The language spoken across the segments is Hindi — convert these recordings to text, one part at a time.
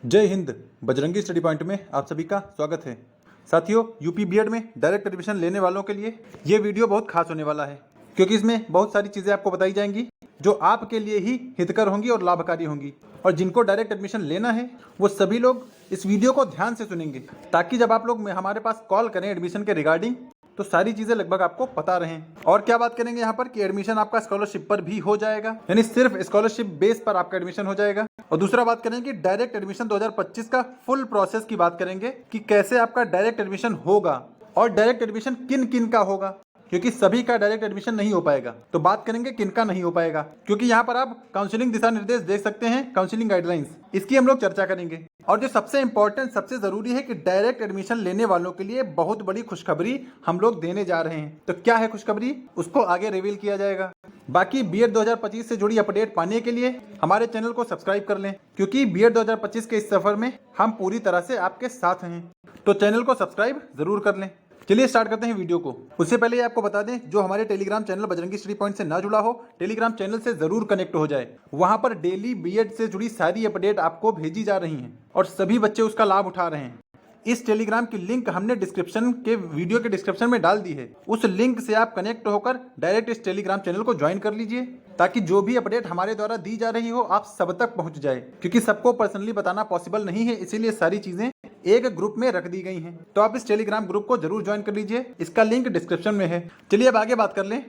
जय हिंद। बजरंगी स्टडी पॉइंट में आप सभी का स्वागत है। साथियों, यूपी बीएड में डायरेक्ट एडमिशन लेने वालों के लिए ये वीडियो बहुत खास होने वाला है, क्योंकि इसमें बहुत सारी चीज़ें आपको बताई जाएंगी जो आपके लिए ही हितकर होंगी और लाभकारी होंगी। और जिनको डायरेक्ट एडमिशन लेना है वो सभी लोग इस वीडियो को ध्यान से सुनेंगे, ताकि जब आप लोग हमारे पास कॉल करें एडमिशन के रिगार्डिंग तो सारी चीजें लगभग आपको पता रहें। और क्या बात करेंगे यहाँ पर कि एडमिशन आपका स्कॉलरशिप पर भी हो जाएगा, यानी सिर्फ स्कॉलरशिप बेस पर आपका एडमिशन हो जाएगा। और दूसरा बात करेंगे कि डायरेक्ट एडमिशन 2025 का फुल प्रोसेस की बात करेंगे कि कैसे आपका डायरेक्ट एडमिशन होगा और डायरेक्ट एडमिशन किन किन का होगा, क्योंकि सभी का डायरेक्ट एडमिशन नहीं हो पाएगा। तो बात करेंगे किनका नहीं हो पाएगा, क्योंकि यहाँ पर आप काउंसलिंग दिशा निर्देश देख सकते हैं, काउंसलिंग गाइडलाइंस, इसकी हम लोग चर्चा करेंगे। और जो सबसे इंपॉर्टेंट, सबसे जरूरी है कि डायरेक्ट एडमिशन लेने वालों के लिए बहुत बड़ी खुशखबरी हम लोग देने जा रहे हैं। तो क्या है खुशखबरी, उसको आगे रिवील किया जाएगा। बाकी बीएड 2025 से जुड़ी अपडेट पाने के लिए हमारे चैनल को सब्सक्राइब कर लें, क्योंकि बीएड 2025 के इस सफर में हम पूरी तरह से आपके साथ हैं। तो चैनल को सब्सक्राइब जरूर कर लें। चलिए स्टार्ट करते हैं वीडियो को। उससे पहले आपको बता दें, जो हमारे Telegram channel Bajrangi study point से ना जुड़ा हो, टेलीग्राम चैनल से जरूर कनेक्ट हो जाए। वहां पर डेली बीएड से जुड़ी सारी अपडेट आपको भेजी जा रही हैं और सभी बच्चे उसका लाभ उठा रहे हैं। इस टेलीग्राम की लिंक हमने डिस्क्रिप्शन के वीडियो के डिस्क्रिप्शन में डाल दी है। उस लिंक से आप कनेक्ट होकर डायरेक्ट इस टेलीग्राम चैनल को ज्वाइन कर लीजिए, ताकि जो भी अपडेट हमारे द्वारा दी जा रही हो आप सब तक पहुंच जाए। क्योंकि सबको पर्सनली बताना पॉसिबल नहीं है, इसीलिए सारी चीजें एक ग्रुप में रख दी गई हैं। तो आप इस टेलीग्राम ग्रुप को जरूर ज्वाइन कर लीजिए, इसका लिंक डिस्क्रिप्शन में है। चलिए अब आगे बात कर लें।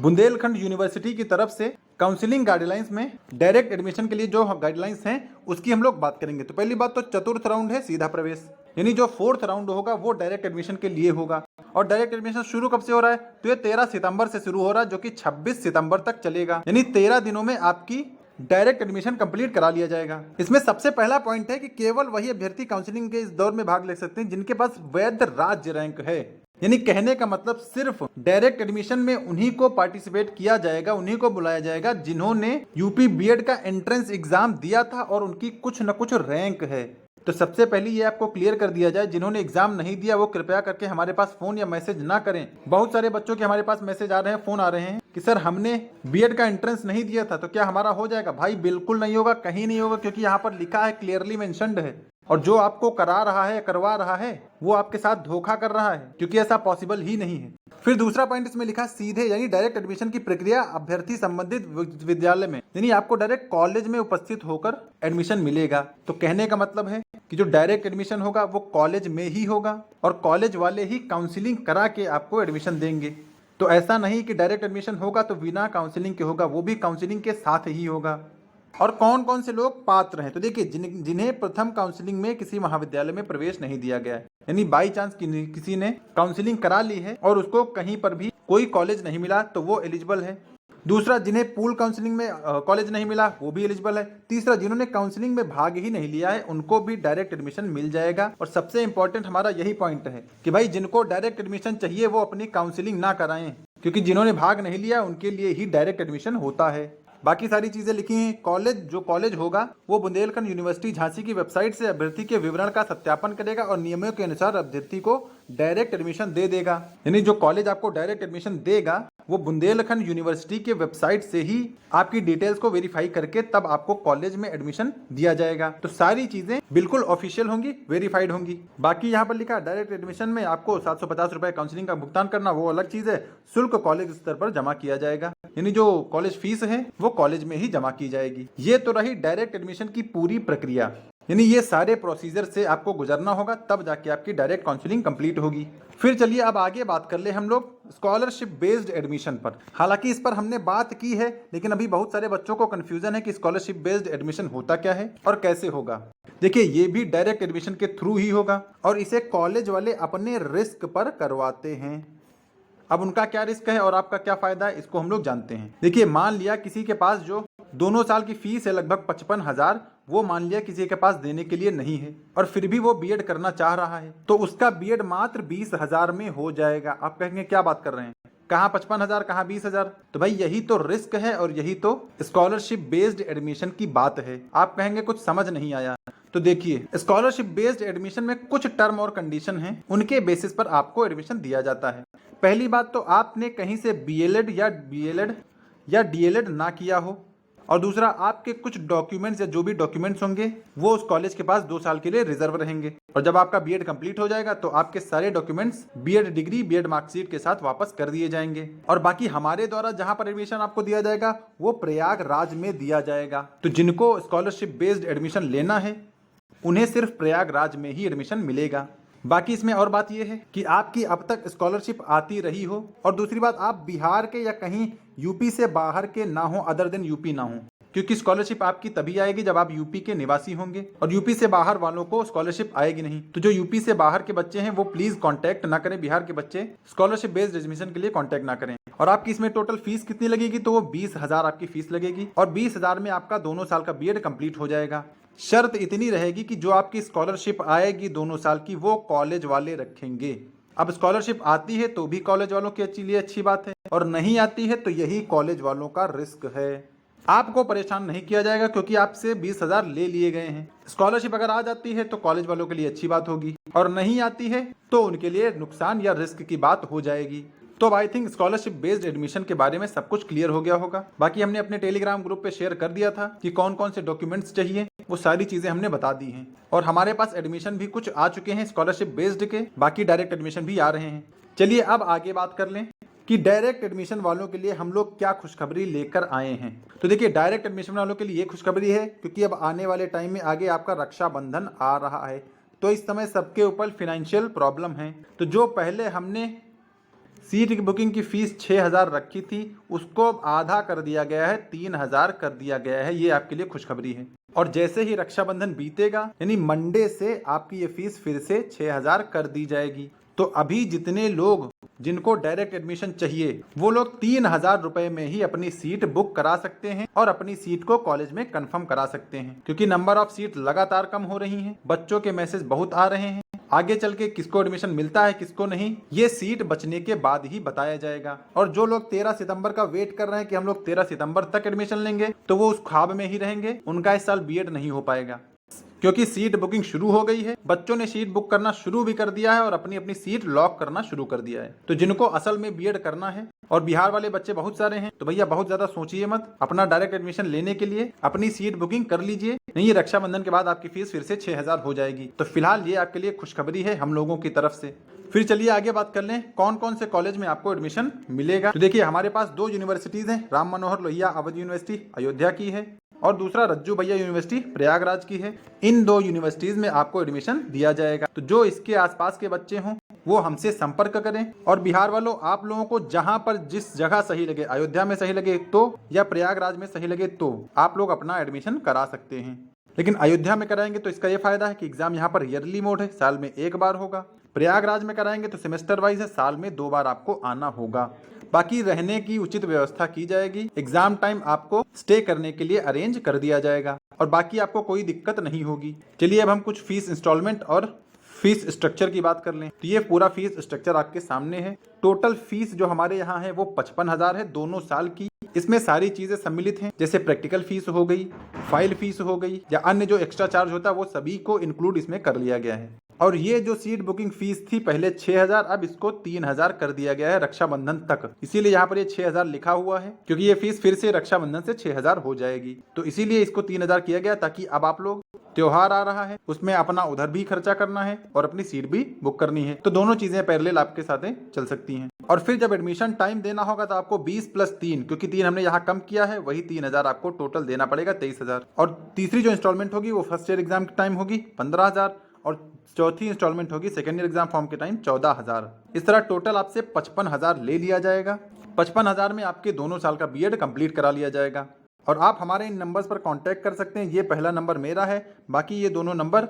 बुंदेलखंड यूनिवर्सिटी की तरफ से काउंसलिंग गाइडलाइंस में डायरेक्ट एडमिशन के लिए जो गाइडलाइंस हैं उसकी हम लोग बात करेंगे। तो पहली बात तो चतुर्थ राउंड है सीधा प्रवेश, यानी जो फोर्थ राउंड होगा वो डायरेक्ट एडमिशन के लिए होगा। और डायरेक्ट एडमिशन शुरू कब से हो रहा है, तो ये 13 सितंबर से शुरू हो रहा है, जो कि 26 सितंबर तक चलेगा। यानी 13 दिनों में आपकी डायरेक्ट एडमिशन कंप्लीट करा लिया जाएगा। इसमें सबसे पहला पॉइंट है कि केवल वही अभ्यर्थी काउंसलिंग के इस दौर में भाग ले सकते हैं जिनके पास वैध राज्य रैंक है। यानी कहने का मतलब सिर्फ डायरेक्ट एडमिशन में उन्हीं को पार्टिसिपेट किया जाएगा, उन्हीं को बुलाया जाएगा जिन्होंने यूपी बीएड का एंट्रेंस एग्जाम दिया था और उनकी कुछ न कुछ रैंक है। तो सबसे पहले ये आपको क्लियर कर दिया जाए, जिन्होंने एग्जाम नहीं दिया वो कृपया करके हमारे पास फोन या मैसेज ना करें। बहुत सारे बच्चों के हमारे पास मैसेज आ रहे हैं, फोन आ रहे हैं कि सर हमने बीएड का एंट्रेंस नहीं दिया था तो क्या हमारा हो जाएगा। भाई बिल्कुल नहीं होगा, कहीं नहीं होगा, क्योंकि यहाँ पर लिखा है, क्लियरली मेंशन्ड है। और जो आपको करा रहा है, करवा रहा है, वो आपके साथ धोखा कर रहा है, क्योंकि ऐसा पॉसिबल ही नहीं है। फिर दूसरा पॉइंट इसमें लिखा सीधे, यानी डायरेक्ट एडमिशन की प्रक्रिया अभ्यर्थी संबंधित विद्यालय में, यानी आपको डायरेक्ट कॉलेज में उपस्थित होकर एडमिशन मिलेगा। तो कहने का मतलब है कि जो डायरेक्ट एडमिशन होगा वो कॉलेज में ही होगा और कॉलेज वाले ही काउंसलिंग करा के आपको एडमिशन देंगे। तो ऐसा नहीं कि डायरेक्ट एडमिशन होगा तो बिना काउंसलिंग के होगा, वो भी काउंसलिंग के साथ ही होगा। और कौन कौन से लोग पात्र हैं, तो देखिए जिन्हें प्रथम काउंसलिंग में किसी महाविद्यालय में प्रवेश नहीं दिया गया है, यानी बाई चांस किसी ने काउंसलिंग करा ली है और उसको कहीं पर भी कोई कॉलेज नहीं मिला तो वो एलिजिबल है। दूसरा, जिन्हें पूल काउंसलिंग में कॉलेज नहीं मिला वो भी एलिजिबल है। तीसरा, जिन्होंने काउंसलिंग में भाग ही नहीं लिया है उनको भी डायरेक्ट एडमिशन मिल जाएगा। और सबसे इंपॉर्टेंट हमारा यही पॉइंट है कि भाई जिनको डायरेक्ट एडमिशन चाहिए वो अपनी काउंसलिंग ना कराएं, क्योंकि जिन्होंने भाग नहीं लिया उनके लिए ही डायरेक्ट एडमिशन होता है। बाकी सारी चीजें लिखी हैं। जो कॉलेज होगा वो बुंदेलखंड यूनिवर्सिटी झांसी की वेबसाइट से अभ्यर्थी के विवरण का सत्यापन करेगा और नियमों के अनुसार अभ्यर्थी को डायरेक्ट एडमिशन दे देगा। यानी जो कॉलेज आपको डायरेक्ट एडमिशन देगा वो बुंदेलखंड यूनिवर्सिटी के वेबसाइट से ही आपकी डिटेल्स को वेरीफाई करके तब आपको कॉलेज में एडमिशन दिया जाएगा। तो सारी चीजें बिल्कुल ऑफिशियल होंगी, वेरीफाइड होंगी। बाकी यहाँ पर लिखा डायरेक्ट एडमिशन में आपको 750 रुपए काउंसलिंग का भुगतान करना, वो अलग चीज है। शुल्क कॉलेज स्तर पर जमा किया जाएगा, यानी जो कॉलेज फीस है वो कॉलेज में ही जमा की जाएगी। ये तो रही डायरेक्ट एडमिशन की पूरी प्रक्रिया, यानी ये सारे प्रोसीजर से आपको गुजरना होगा, तब जाके आपकी डायरेक्ट काउंसलिंग कंप्लीट होगी। फिर चलिए अब आगे बात कर ले हम लोग स्कॉलरशिप बेस्ड एडमिशन पर। हालांकि इस पर हमने बात की है, लेकिन अभी बहुत सारे बच्चों को कंफ्यूजन है कि स्कॉलरशिप बेस्ड एडमिशन होता क्या है और कैसे होगा। देखिए, ये भी डायरेक्ट एडमिशन के थ्रू ही होगा और इसे कॉलेज वाले अपने रिस्क पर करवाते हैं। अब उनका क्या रिस्क है और आपका क्या फायदा है, इसको हम लोग जानते हैं। देखिए, मान लिया किसी के पास जो दोनों साल की फीस है लगभग 55,000, वो मान लिया किसी के पास देने के लिए नहीं है और फिर भी वो बीएड करना चाह रहा है, तो उसका बीएड मात्र 20,000 में हो जाएगा। आप कहेंगे क्या बात कर रहे हैं, कहाँ 55,000 कहाँ 20,000। तो भाई यही तो रिस्क है और यही तो स्कॉलरशिप बेस्ड एडमिशन की बात है। आप कहेंगे कुछ समझ नहीं आया, तो देखिए स्कॉलरशिप बेस्ड एडमिशन में कुछ टर्म और कंडीशन हैं, उनके बेसिस पर आपको एडमिशन दिया जाता है। पहली बात तो आपने कहीं से बीएलएड या डीएलएड ना किया हो और दूसरा आपके कुछ डॉक्यूमेंट्स या जो भी डॉक्यूमेंट्स होंगे वो उस कॉलेज के पास 2 साल के लिए रिजर्व रहेंगे। और जब आपका बीएड कंप्लीट हो जाएगा तो आपके सारे documents, BEd degree, BEd marksheet के साथ वापस कर दिए जाएंगे। और बाकी हमारे द्वारा जहां पर एडमिशन आपको दिया जाएगा वो प्रयागराज में दिया जाएगा। तो जिनको स्कॉलरशिप बेस्ड एडमिशन लेना है उन्हें सिर्फ प्रयागराज में ही एडमिशन मिलेगा। बाकी इसमें और बात यह है कि आपकी अब तक स्कॉलरशिप आती रही हो, और दूसरी बात आप बिहार के या कहीं यूपी से बाहर के ना हो, अदर देन यूपी ना हो, क्योंकि स्कॉलरशिप आपकी तभी आएगी जब आप यूपी के निवासी होंगे और यूपी से बाहर वालों को स्कॉलरशिप आएगी नहीं। तो जो यूपी से बाहर के बच्चे हैं वो प्लीज कांटेक्ट ना करें, बिहार के बच्चे स्कॉलरशिप बेस्ड एडमिशन के लिए कांटेक्ट ना करें। और आपकी इसमें टोटल फीस कितनी लगेगी, तो वो 20,000 आपकी फीस लगेगी और 20,000 में आपका 2 साल का बीएड कंप्लीट हो जाएगा। शर्त इतनी रहेगी कि जो आपकी स्कॉलरशिप आएगी 2 साल की वो कॉलेज वाले रखेंगे। अब स्कॉलरशिप आती है तो भी कॉलेज वालों के लिए अच्छी बात है, और नहीं आती है तो यही कॉलेज वालों का रिस्क है। आपको परेशान नहीं किया जाएगा क्योंकि आपसे 20,000 ले लिए गए हैं। स्कॉलरशिप अगर आ जाती है तो कॉलेज वालों के लिए अच्छी बात होगी, और नहीं आती है तो उनके लिए नुकसान या रिस्क की बात हो जाएगी। तो I think scholarship based admission के बारे में सब कुछ क्लियर हो गया होगा। बाकी हमने अपने टेलीग्राम ग्रुप पे शेयर कर दिया था कि कौन कौन से डॉक्यूमेंट्स चाहिए, वो सारी चीजें हमने बता दी हैं। और हमारे पास एडमिशन भी कुछ आ चुके हैं स्कॉलरशिप बेस्ड के, बाकी डायरेक्ट एडमिशन भी आ रहे हैं। चलिए अब आगे बात कर लें कि डायरेक्ट एडमिशन वालों के लिए हम लोग क्या खुशखबरी लेकर आए हैं। तो देखिए, डायरेक्ट एडमिशन वालों के लिए ये खुशखबरी है क्योंकि अब आने वाले टाइम में आगे आपका रक्षाबंधन आ रहा है, तो इस समय सबके ऊपर फाइनेंशियल प्रॉब्लम है। तो जो पहले हमने सीट की बुकिंग की फीस 6,000 रखी थी उसको आधा कर दिया गया है, 3,000 कर दिया गया है। ये आपके लिए खुशखबरी है। और जैसे ही रक्षाबंधन बीतेगा यानी मंडे से आपकी ये फीस फिर से 6,000 कर दी जाएगी। तो अभी जितने लोग जिनको डायरेक्ट एडमिशन चाहिए वो लोग 3,000 रुपए में ही अपनी सीट बुक करा सकते हैं और अपनी सीट को कॉलेज में कंफर्म करा सकते हैं, क्योंकि नंबर ऑफ सीट लगातार कम हो रही हैं, बच्चों के मैसेज बहुत आ रहे हैं। आगे चल के किसको एडमिशन मिलता है किसको नहीं, ये सीट बचने के बाद ही बताया जाएगा। और जो लोग 13 सितंबर का वेट कर रहे हैं कि हम लोग 13 सितंबर तक एडमिशन लेंगे, तो वो उस ख्वाब में ही रहेंगे, उनका इस साल बीएड नहीं हो पाएगा, क्योंकि सीट बुकिंग शुरू हो गई है। बच्चों ने सीट बुक करना शुरू भी कर दिया है और अपनी अपनी सीट लॉक करना शुरू कर दिया है। तो जिनको असल में बीएड करना है, और बिहार वाले बच्चे बहुत सारे हैं, तो भैया बहुत ज्यादा सोचिए मत, अपना डायरेक्ट एडमिशन लेने के लिए अपनी सीट बुकिंग कर लीजिए, नहीं रक्षाबंधन के बाद आपकी फीस फिर से 6,000 हो जाएगी। तो फिलहाल ये आपके लिए खुशखबरी है हम लोगों की तरफ से। फिर चलिए आगे बात कर लें कौन कौन से कॉलेज में आपको एडमिशन मिलेगा। तो देखिए, हमारे पास 2 यूनिवर्सिटीज हैं, राम मनोहर लोहिया अवध यूनिवर्सिटी अयोध्या की है और दूसरा रज्जू भैया यूनिवर्सिटी प्रयागराज की है। इन 2 यूनिवर्सिटीज में आपको एडमिशन दिया जाएगा। तो जो इसके आसपास के बच्चे हों वो हमसे संपर्क करें। और बिहार वालों, आप लोगों को जहां पर जिस जगह सही लगे, अयोध्या में सही लगे तो, या प्रयागराज में सही लगे तो, आप लोग अपना एडमिशन करा सकते हैं। लेकिन अयोध्या में कराएंगे तो इसका ये फायदा है कि एग्जाम यहाँ पर ईयरली मोड है, साल में 1 बार होगा। प्रयागराज में कराएंगे तो सेमेस्टर वाइज है, साल में 2 बार आपको आना होगा। बाकी रहने की उचित व्यवस्था की जाएगी, एग्जाम टाइम आपको स्टे करने के लिए अरेंज कर दिया जाएगा और बाकी आपको कोई दिक्कत नहीं होगी। चलिए अब हम कुछ फीस इंस्टॉलमेंट और फीस स्ट्रक्चर की बात कर लें। तो ये पूरा फीस स्ट्रक्चर आपके सामने है। टोटल फीस जो हमारे यहाँ है वो 55,000 है 2 साल की। इसमें सारी चीजें सम्मिलित हैं, जैसे प्रैक्टिकल फीस हो गई, फाइल फीस हो गई, या अन्य जो एक्स्ट्रा चार्ज होता है वो सभी को इंक्लूड इसमें कर लिया गया है। और ये जो सीट बुकिंग फीस थी पहले 6,000, अब इसको 3,000 कर दिया गया है रक्षाबंधन तक। इसीलिए यहाँ पर ये 6,000 लिखा हुआ है, क्योंकि ये फीस फिर से रक्षाबंधन से 6,000 हो जाएगी। तो इसीलिए इसको 3,000 किया गया, ताकि अब आप लोग, त्योहार आ रहा है उसमें अपना उधर भी खर्चा करना है और अपनी सीट भी बुक करनी है, तो दोनों चीजें पैरेलल आपके साथ चल सकती हैं। और फिर जब एडमिशन टाइम देना होगा तो आपको 20 + 3, क्योंकि 3 हमने यहाँ कम किया है, वही 3,000 आपको टोटल देना पड़ेगा, 23,000। और तीसरी जो इंस्टॉलमेंट होगी वो फर्स्ट ईयर एग्जाम के टाइम होगी 15,000, और चौथी इंस्टॉलमेंट होगी सेकेंड ईयर एग्जाम फॉर्म के टाइम 14,000। इस तरह टोटल आपसे 55,000 ले लिया जाएगा। 55,000 में आपके 2 साल का बीएड कंप्लीट करा लिया जाएगा। और आप हमारे इन नंबर्स पर कांटेक्ट कर सकते हैं। ये पहला नंबर मेरा है, बाकी ये दोनों नंबर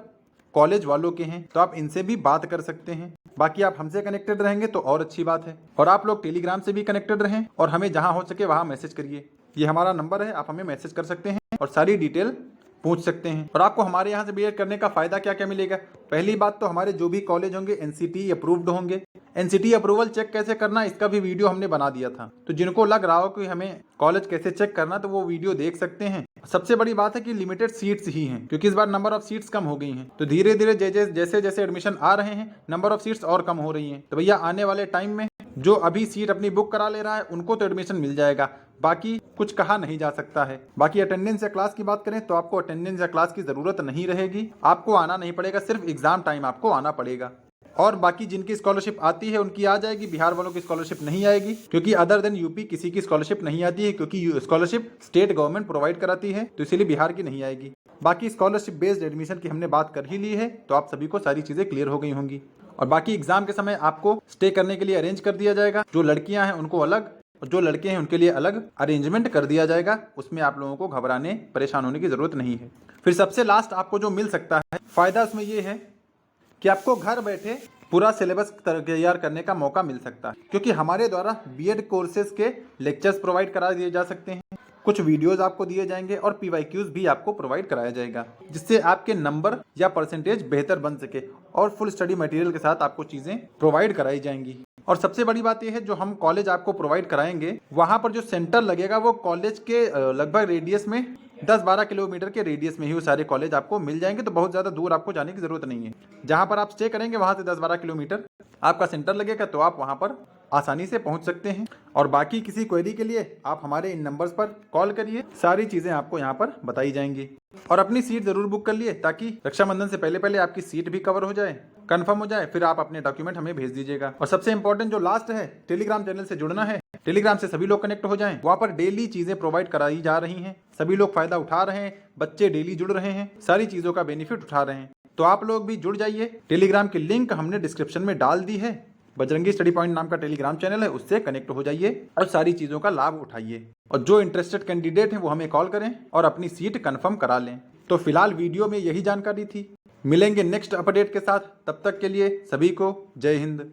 कॉलेज वालों के हैं, तो आप इनसे भी बात कर सकते हैं। बाकी आप हमसे कनेक्टेड रहेंगे तो और अच्छी बात है। और आप लोग टेलीग्राम से भी कनेक्टेड रहें और हमें जहां हो सके वहां मैसेज करिए। ये हमारा नंबर है, आप हमें मैसेज कर सकते हैं और सारी डिटेल पूछ सकते हैं। और आपको हमारे यहाँ से बीएड करने का फायदा क्या क्या मिलेगा। पहली बात तो हमारे जो भी कॉलेज होंगे एनसीटी अप्रूव्ड होंगे। एनसीटी अप्रूवल चेक कैसे करना इसका भी वीडियो हमने बना दिया था, तो जिनको लग रहा हो कि हमें कॉलेज कैसे चेक करना तो वो वीडियो देख सकते हैं। सबसे बड़ी बात है कि लिमिटेड सीट्स ही हैं, क्योंकि इस बार नंबर ऑफ सीट्स कम हो गई हैं, तो धीरे धीरे जैसे जैसे एडमिशन आ रहे हैं नंबर ऑफ सीट्स और कम हो रही हैं। तो भैया आने वाले टाइम में जो अभी सीट अपनी बुक करा ले रहा है उनको तो एडमिशन मिल जाएगा, बाकी कुछ कहा नहीं जा सकता है। बाकी अटेंडेंस या क्लास की बात करें तो आपको अटेंडेंस या क्लास की जरूरत नहीं रहेगी, आपको आना नहीं पड़ेगा, सिर्फ एग्जाम टाइम आपको आना पड़ेगा। और बाकी जिनकी स्कॉलरशिप आती है उनकी आ जाएगी, बिहार वालों की स्कॉलरशिप नहीं आएगी, क्योंकि अदर देन यूपी किसी की स्कॉलरशिप नहीं आती है, क्योंकि स्कॉलरशिप स्टेट गवर्नमेंट प्रोवाइड कराती है, तो इसीलिए बिहार की नहीं आएगी। बाकी स्कॉलरशिप बेस्ड एडमिशन की हमने बात कर ही ली है, तो आप सभी को सारी चीजें क्लियर हो गई होंगी। और बाकी एग्जाम के समय आपको स्टे करने के लिए अरेंज कर दिया जाएगा, जो लड़कियां हैं उनको अलग और जो लड़के हैं उनके लिए अलग अरेंजमेंट कर दिया जाएगा, उसमें आप लोगों को घबराने परेशान होने की जरूरत नहीं है। फिर सबसे लास्ट आपको जो मिल सकता है फायदा उसमें ये है कि आपको घर बैठे पूरा सिलेबस तैयार करने का मौका मिल सकता है, क्योंकि हमारे द्वारा बीएड कोर्सेज के लेक्चर्स प्रोवाइड करा दिए जा सकते हैं, कुछ वीडियोस आपको दिए जाएंगे और पीवाईक्यूज भी आपको प्रोवाइड कराया जाएगा, जिससे आपके नंबर या परसेंटेज बेहतर बन सके और फुल स्टडी मटेरियल के साथ आपको चीजें प्रोवाइड कराई जाएंगी। और सबसे बड़ी बात यह है, जो हम कॉलेज आपको प्रोवाइड कराएंगे वहां पर जो सेंटर लगेगा वो कॉलेज के लगभग रेडियस में 10-12 किलोमीटर के रेडियस में ही वो सारे कॉलेज आपको मिल जाएंगे, तो बहुत ज़्यादा दूर आपको जाने की ज़रूरत नहीं है। जहां पर आप स्टे करेंगे वहां से 10-12 किलोमीटर आपका सेंटर लगेगा, तो आप वहां पर आसानी से पहुंच सकते हैं। और बाकी किसी क्वेरी के लिए आप हमारे इन नंबर्स पर कॉल करिए, सारी चीज़ें आपको यहाँ पर बताई जाएंगी। और अपनी सीट ज़रूर बुक कर लिए, ताकि रक्षाबंधन से पहले पहले आपकी सीट भी कवर हो जाए, कंफर्म हो जाए, फिर आप अपने डॉक्यूमेंट हमें भेज दीजिएगा। और सबसे इंपॉर्टेंट जो लास्ट है, टेलीग्राम चैनल से जुड़ना है, टेलीग्राम से सभी लोग कनेक्ट हो जाएं, वहाँ पर डेली चीजें प्रोवाइड कराई जा रही हैं, सभी लोग फायदा उठा रहे हैं, बच्चे डेली जुड़ रहे हैं, सारी चीजों का बेनिफिट उठा रहे हैं, तो आप लोग भी जुड़ जाइए। टेलीग्राम की लिंक हमने डिस्क्रिप्शन में डाल दी है, बजरंगी स्टडी पॉइंट नाम का टेलीग्राम चैनल है, उससे कनेक्ट हो जाइए और सारी चीजों का लाभ उठाइए। और जो इंटरेस्टेड कैंडिडेट हैं वो हमें कॉल करें और अपनी सीट कंफर्म करा लें। तो फिलहाल वीडियो में यही जानकारी थी, मिलेंगे नेक्स्ट अपडेट के साथ, तब तक के लिए सभी को जय हिंद।